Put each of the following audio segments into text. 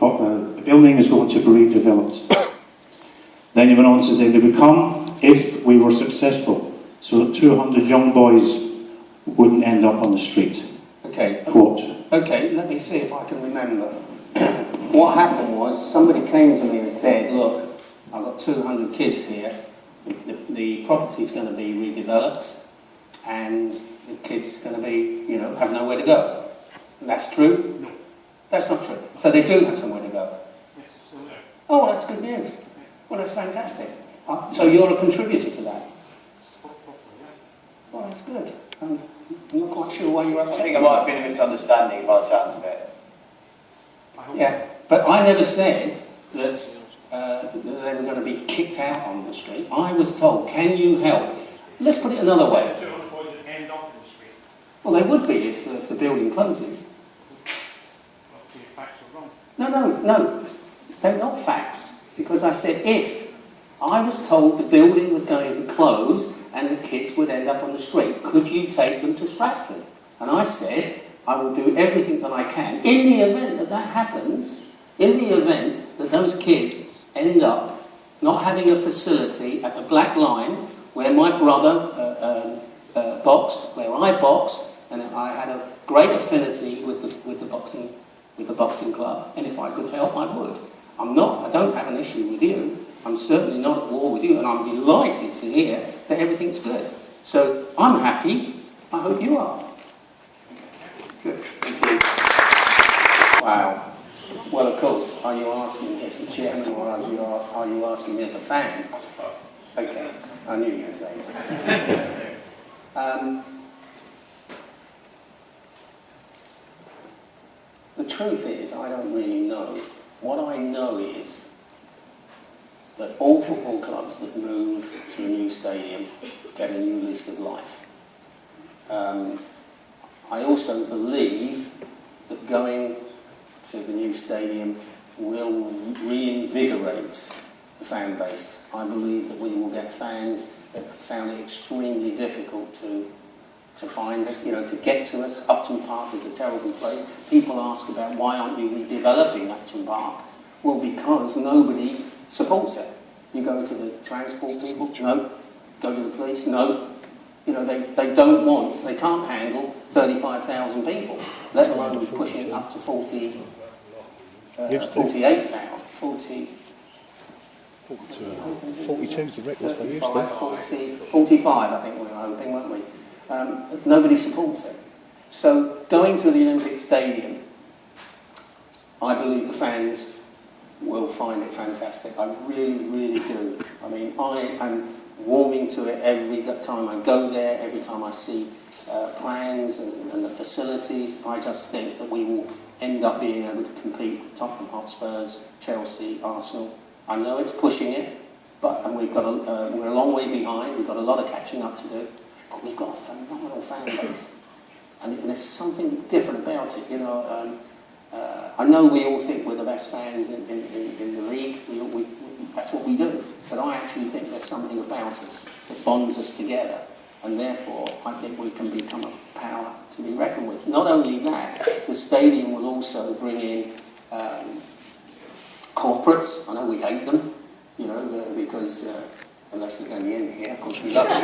the building is going to be redeveloped. Then he went on to say they would come if we were successful, so that 200 young boys wouldn't end up on the street. Okay. Quote. Okay, let me see if I can remember. What happened was, somebody came to me and said, look, I've got 200 kids here, the property's going to be redeveloped, and the kids are going to be, you know, have nowhere to go. And that's true? No. That's not true. So they do have somewhere to go? Yes. So no. Oh, well, that's good news. Well, that's fantastic. So you're a contributor to that? Well, that's good. I'm not quite sure why you're upset. I think there might have been a misunderstanding by the sounds of it. Yeah, but I never said that they were going to be kicked out on the street. I was told, can you help? Let's put it another way. Well, they would be if the building closes. No, they're not facts. Because I said if. I was told the building was going to close and the kids would end up on the street. Could you take them to Stratford? And I said, I will do everything that I can. In the event that that happens, in the event that those kids end up not having a facility at the Black Line, where my brother boxed, where I boxed, and I had a great affinity with the boxing club, and if I could help, I would. I don't have an issue with you. I'm certainly not at war with you, and I'm delighted to hear that everything's good. So I'm happy. I hope you are. Good. Thank you. Wow. Well, of course, are you asking me as the chairman, or are you asking me as a fan? Okay, I knew you'd say that. The truth is, I don't really know. What I know is that all football clubs that move to a new stadium get a new lease of life. I also believe that going to the new stadium will reinvigorate the fan base. I believe that we will get fans that have found it extremely difficult to find us, you know, to get to us. Upton Park is a terrible place. People ask about why aren't you redeveloping Upton Park? Well, because nobody supports it. You go to the transport people, no. Go to the police, no. You know, they don't want, they can't handle 35,000 people, let alone pushing it up to 48,000. 42 is the record they used 35, to. 40, 45, I think we were hoping, weren't we? Nobody supports it. So going to the Olympic Stadium, I believe the fans will find it fantastic. I really, really do. I mean, I am warming to it every time I go there, every time I see plans and the facilities. I just think that we will end up being able to compete with Tottenham Hotspurs, Chelsea, Arsenal. I know it's pushing it, and we're a long way behind. We've got a lot of catching up to do, but we've got a phenomenal fan base, and there's something different about it. You know, I know we all think we're the best fans in the league. That's what we do. But I actually think there's something about us that bonds us together, and therefore I think we can become a power to be reckoned with. Not only that, the stadium will also bring in corporates. I know we hate them, you know, because unless there's only in here, of course we love them.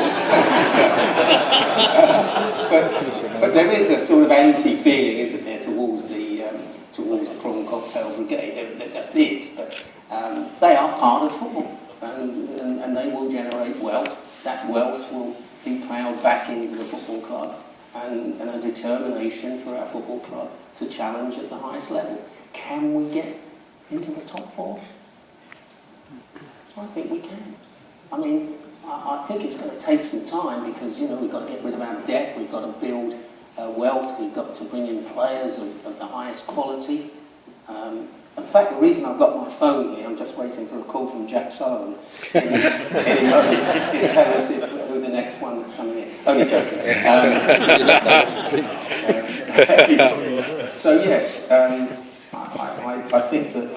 but there is a sort of anti-feeling, isn't there, towards the Prawn Cocktail Brigade. There just is, but they are part of football, and they will generate wealth. That wealth will be ploughed back into the football club, and a determination for our football club to challenge at the highest level. Can we get into the top four? I think we can. I mean, I think it's going to take some time because, you know, we've got to get rid of our debt, we've got to build wealth, we've got to bring in players of the highest quality. In fact, the reason I've got my phone here, I'm just waiting for a call from Jack Sullivan. He'll tell us who the next one that's coming in. Only joking. So yes, I think that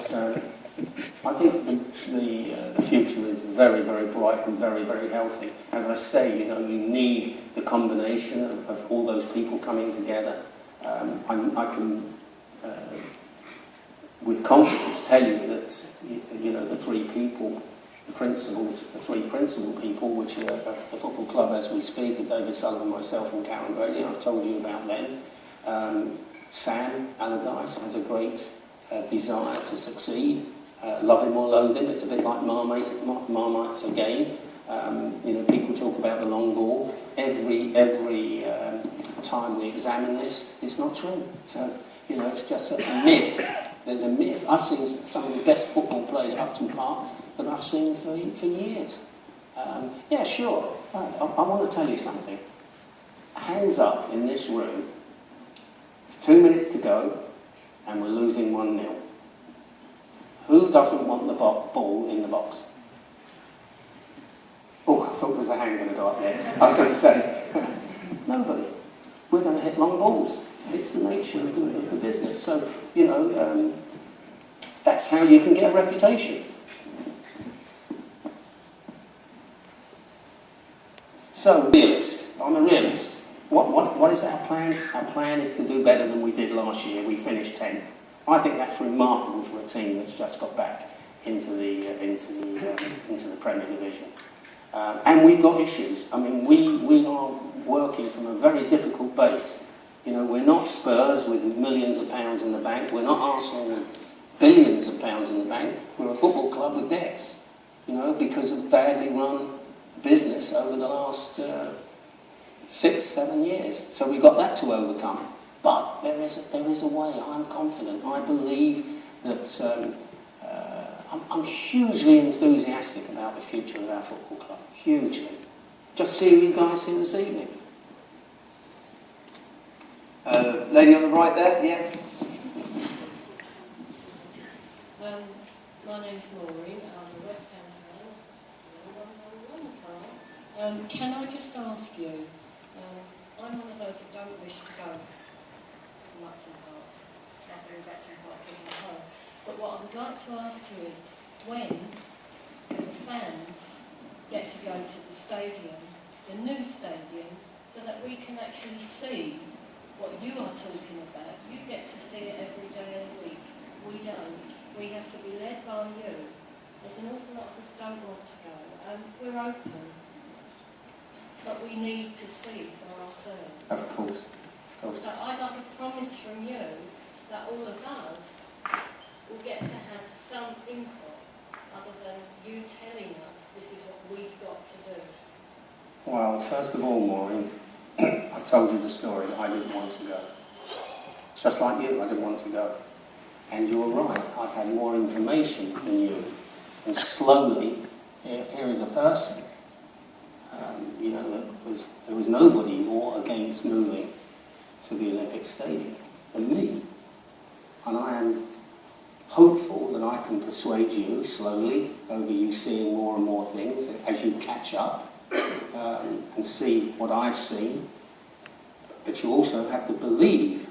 the future is very, very bright and very, very healthy. As I say, you know, you need the combination of all those people coming together. with confidence tell you that, you know, the three people, the principals, the three principal people, which are at the football club as we speak, are David Sullivan, myself and Karen Brady. I've told you about them. Sam Allardyce has a great desire to succeed. Love him or loathe him, it's a bit like Marmite again. You know, people talk about the long ball. Every time we examine this, it's not true. So, you know, it's just a myth. There's a myth. I've seen some of the best football played at Upton Park that I've seen for years. Yeah, sure. I want to tell you something. Hands up in this room. It's 2 minutes to go, and we're losing 1-0. Who doesn't want the ball in the box? Oh, I thought there was a hand going to go up there. I was going to say, nobody. We're going to hit long balls. It's the nature of the business. So, you know, that's how you can get a reputation. So, realist. I'm a realist. What is our plan? Our plan is to do better than we did last year. We finished 10th. I think that's remarkable for a team that's just got back into the Premier Division. And we've got issues. I mean, we are working from a very difficult base. You know, we're not Spurs with millions of pounds in the bank. We're not Arsenal with billions of pounds in the bank. We're a football club with debts, you know, because of badly run business over the last 6-7 years. So we've got that to overcome. But there is a way. I'm confident. I believe that I'm hugely enthusiastic about the future of our football club. Hugely. Just seeing you guys here this evening. Lady on the right there, yeah. My name's Maureen. I'm a West Ham fan. Can I just ask you? I'm one of those that don't wish to go from Upton Park. I believe Upton Park is my home. But what I would like to ask you is, when do the fans get to go to the stadium, the new stadium, so that we can actually see what you are talking about? You get to see it every day of the week. We don't. We have to be led by you. There's an awful lot of us don't want to go. We're open, but we need to see for ourselves. Of course. So I'd like a promise from you that all of us will get to have some input other than you telling us this is what we've got to do. Well, first of all, Maureen, I've told you the story that I didn't want to go. Just like you, I didn't want to go. And you're right, I've had more information than you. And slowly, here is a person. You know, there was nobody more against moving to the Olympic Stadium than me. And I am hopeful that I can persuade you slowly over you seeing more and more things as you catch up and see what I've seen. But you also have to believe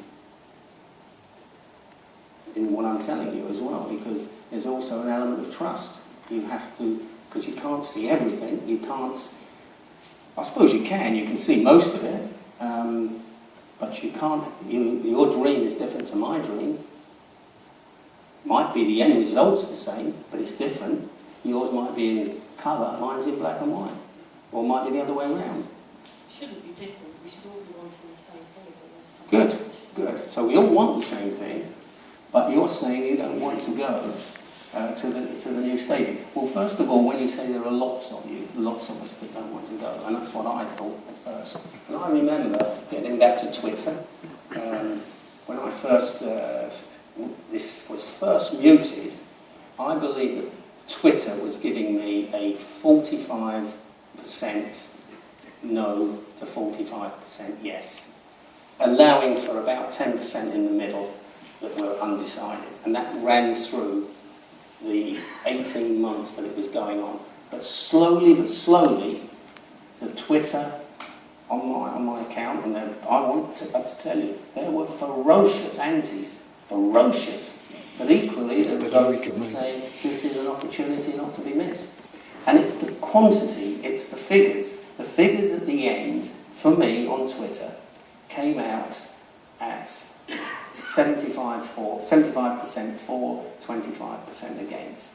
in what I'm telling you as well, because there's also an element of trust. You have to, because you can't see everything. You can't, I suppose you can see most of it, but you can't, your dream is different to my dream. Might be the end result's the same, but it's different. Yours might be in colour, mine's in black and white. Or might be the other way around. It shouldn't be different. We should all be wanting the same thing at this time. Good. So we all want the same thing, but you're saying you don't want to go to the new stadium. Well, first of all, when you say there are lots of you, lots of us that don't want to go, and that's what I thought at first. And I remember getting back to Twitter, when I first, this was first muted, I believe that Twitter was giving me a 45% no to 45% yes, allowing for about 10% in the middle that were undecided. And that ran through the 18 months that it was going on. But slowly, the Twitter on my account, and then I want to tell you, there were ferocious antis, ferocious. But equally, there were those that say this is an opportunity not to be missed. And it's the quantity, it's the figures. The figures at the end, for me, on Twitter, came out at 75% for, 25% against.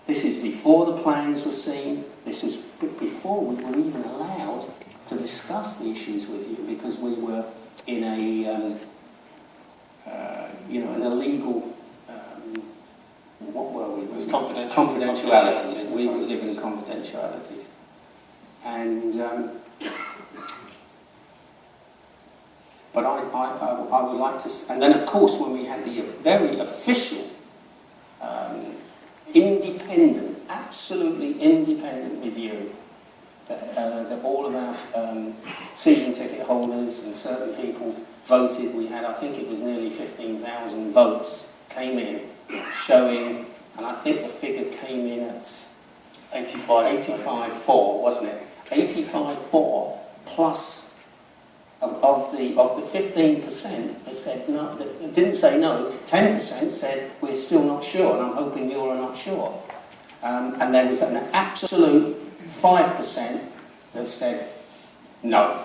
This is before the plans were seen. This was before we were even allowed to discuss the issues with you, because we were in a, in a legal, what were we? It was confidential. Confidentialities. We were given confidentialities. And, but I would like to, and then of course when we had the very official, independent, absolutely independent review, that all of our season ticket holders and certain people voted. We had, I think it was nearly 15,000 votes came in, showing, and I think the figure came in at 85.4, wasn't it? 85.4 plus of the 15% that said no, that didn't say no. 10% said we're still not sure, and I'm hoping you're not sure. And there was an absolute 5% that said no.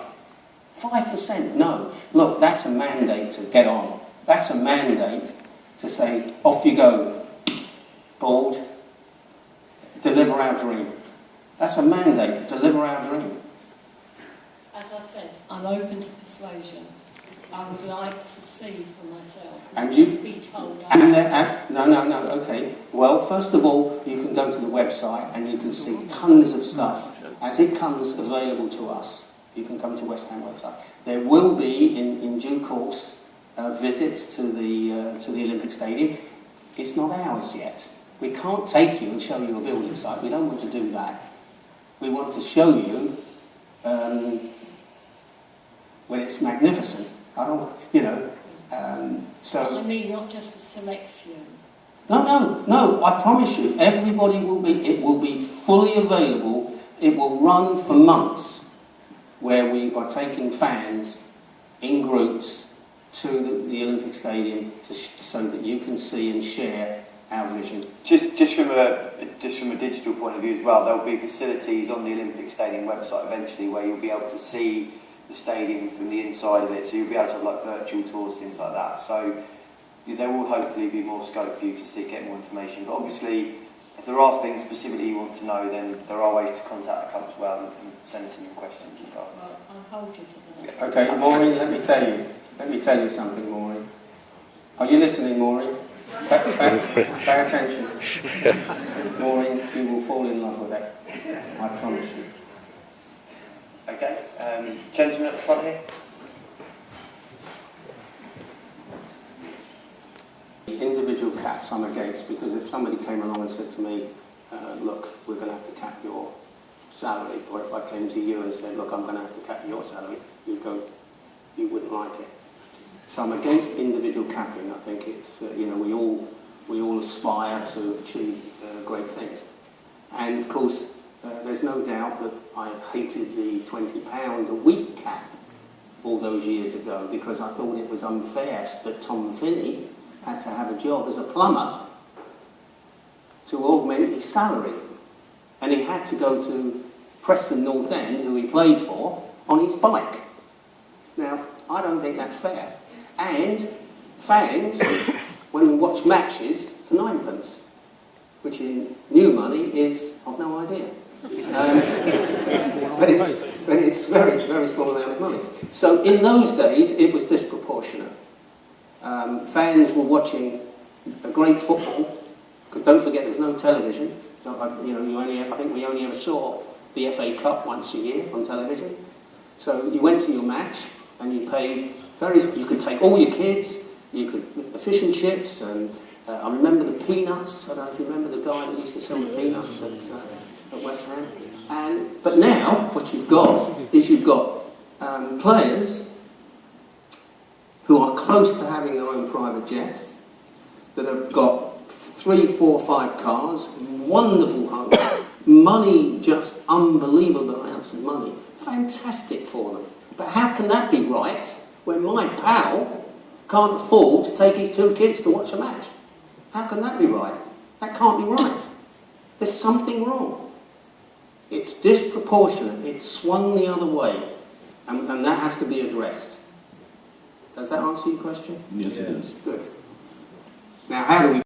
5% no. Look, that's a mandate to get on. That's a mandate to say, off you go, board, deliver our dream. That's a mandate, deliver our dream. As I said, I'm open to persuasion. I would like to see for myself. And you Just be told. no, okay. Well, first of all, you can go to the website and you can see tons of stuff. As it comes available to us, you can come to West Ham website. There will be, in due course, visits to the Olympic Stadium. It's not ours yet. We can't take you and show you a building site. We don't want to do that. We want to show you when it's magnificent. I don't, so... I mean, not just a select few. No, I promise you, everybody it will be fully available. It will run for months, where we are taking fans in groups to the Olympic Stadium so that you can see and share our vision. Just from a digital point of view as well, there will be facilities on the Olympic Stadium website eventually where you'll be able to see the stadium from the inside of it, so you'll be able to have like virtual tours, things like that. So there will hopefully be more scope for you to get more information. But obviously, if there are things specifically you want to know, then there are ways to contact the club as well and send us some questions as well. Well, I'll hold you to that. Okay, Maureen, let me tell you something, Maureen. Are you listening, Maureen? Pay attention. Maureen, you will fall in love with it. I promise you. Okay, gentleman at the front here. Individual caps I'm against, because if somebody came along and said to me, look, we're going to have to cap your salary, or if I came to you and said, look, I'm going to have to cap your salary, you'd go, you wouldn't like it. So I'm against individual capping. I think it's, we all aspire to achieve great things. And of course, there's no doubt that I hated the £20 a week cap all those years ago, because I thought it was unfair that Tom Finney had to have a job as a plumber to augment his salary. And he had to go to Preston North End, who he played for, on his bike. Now, I don't think that's fair. And fans, when we watch matches, for 9p, which in new money is, I've no idea. But it's very, very small amount of money. So in those days, it was disproportionate. Fans were watching a great football, because don't forget there was no television. So, I think we only ever saw the FA Cup once a year on television. So you went to your match and you paid you could take all your kids, you could, the fish and chips, and I remember the peanuts. I don't know if you remember the guy that used to sell the peanuts at West Ham. But now, what you've got is players who are close to having their own private jets, that have got 3, 4, 5 cars, wonderful homes, money, just unbelievable amounts of money. Fantastic for them. But how can that be right when my pal can't afford to take his 2 kids to watch a match? How can that be right? That can't be right. There's something wrong. It's disproportionate. It's swung the other way. And that has to be addressed. Does that answer your question? Yes, it does. Good. Now, how do we